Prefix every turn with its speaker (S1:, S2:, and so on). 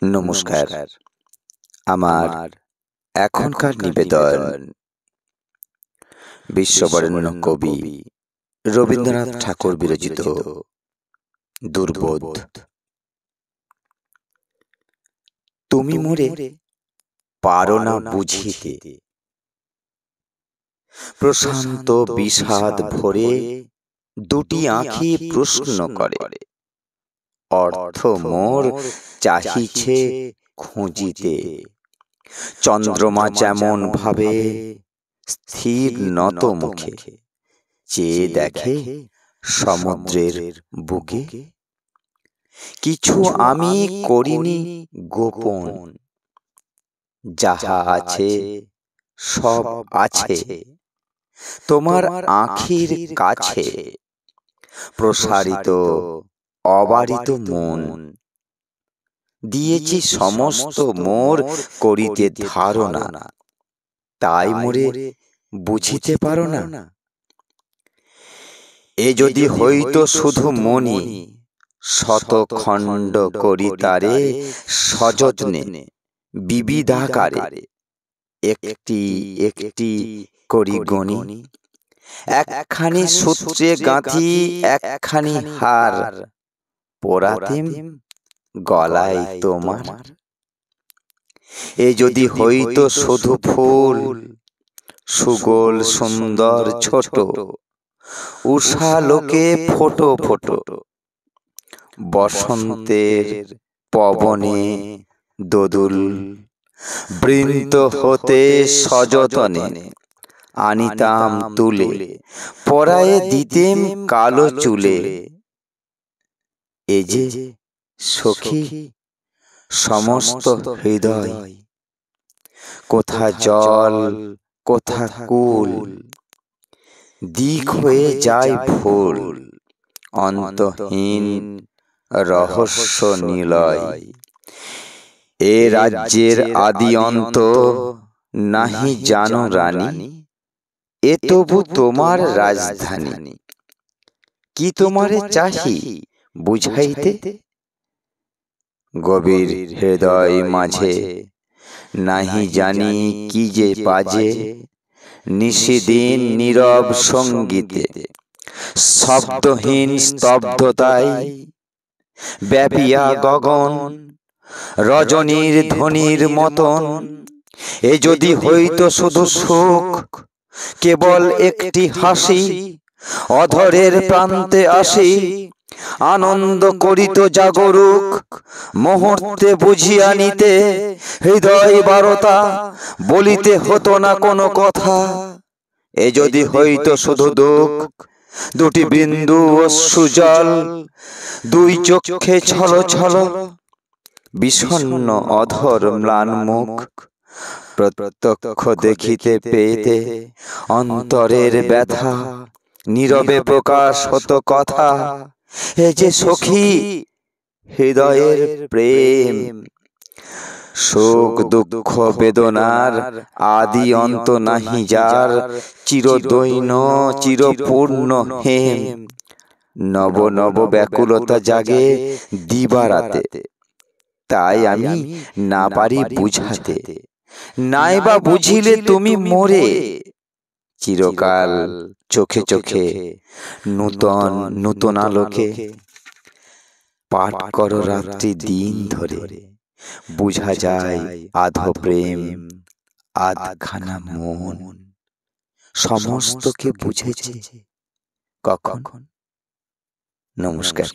S1: নমস্কার। আমার এখনকার নিবেদন বিশ্ববরেণ্য কবি রবীন্দ্রনাথ ঠাকুর বিরচিত দুর্বোধ। তুমি মোরে পারো না বুঝিতে, প্রশান্ত বিষাদ ভরে দুটি আঁখি প্রশ্ন করে, অর্থ মোর চাহিছে খুঁজিতে। চন্দ্রমা যেমন ভাবে স্থির নত মুখে চেয়ে দেখে সমুদ্রের বুকে। কিছু আমি করিনি গোপন, যাহা আছে সব আছে তোমার আঁখির কাছে। প্রসারিত অবারিত মন দিয়েছি সমস্ত মোর করিতে ধারণা, তাই মোরে বুঝিতে পারো না। এ যদি হইতো শুধু মনি, শত খণ্ড করি তারে সযত্নে বিবিধাকারে একটি একটি করি গণি। একখানি সূত্রে গাঁথি একখানি হার পরাতিম গলায় তোমার। এ যদি হইতো শুধু ফুল, সুগোল সুন্দর ছোট, উষা লোকে ফোটো ফোটো, বসন্তের পবনে দোদুল, বৃন্ত হতে সযতনে আনিতাম তুলে, পরায়ে দিতেম কালো চুলে। এ যে সখী সমস্ত হৃদয়, কোথা জল কোথা কুল, দিক হয়ে যায় ভুল, অন্তহীন রহস্য নিলয়। এ রাজ্যের আদি অন্ত নাহি জানো রানী, এ তবু তোমার রাজধানী। কি তোমারে চাহি বুঝাইতে, গভীর হৃদয় মাঝে নাহি জানি কি যে বাজে। নিশিদিন নীরব সঙ্গীতে, শব্দহীন স্তব্ধতায় ব্যাপিয়া গগন, রজনীর ধ্বনির মতন। এ যদি হইতো শুধু সুখ, কেবল একটি হাসি, অধরের প্রান্তে আসি আনন্দ করিত জাগরুক, মুহূর্তে বুঝিয়া নিতে হৃদয় বারতা, বলিতে হতো না কোনো কথা। এ যদি হইতো শুধু দুঃখ, দুটি বিন্দু অশ্রুজল, দুই চক্ষে ছল ছল, বিষণ্ণ অধর ম্লান মুখ, প্রত্যক্ষ দেখিতে পেতে অন্তরের ব্যথা, নীরবে প্রকাশ হতো কথা। এ যে সখী হৃদয়ের প্রেম, সুখ দুঃখ বেদনার আদি অন্ত নাহি যার, চিরদৈন চিরপূর্ণ হেম। নব নব ব্যাকুলতা জাগে দিবারাতে, তাই আমি না পারি বুঝাতে। নাইবা বুঝিলে তুমি মোরে চিরকাল চোখে চোখে নূতন নূতন আলোকে। পাঠ করো রাত্রি দিন ধরে, বুঝা যায় আধো প্রেম আধখানা মন। সমস্তকে বুঝেছে কখন। নমস্কার।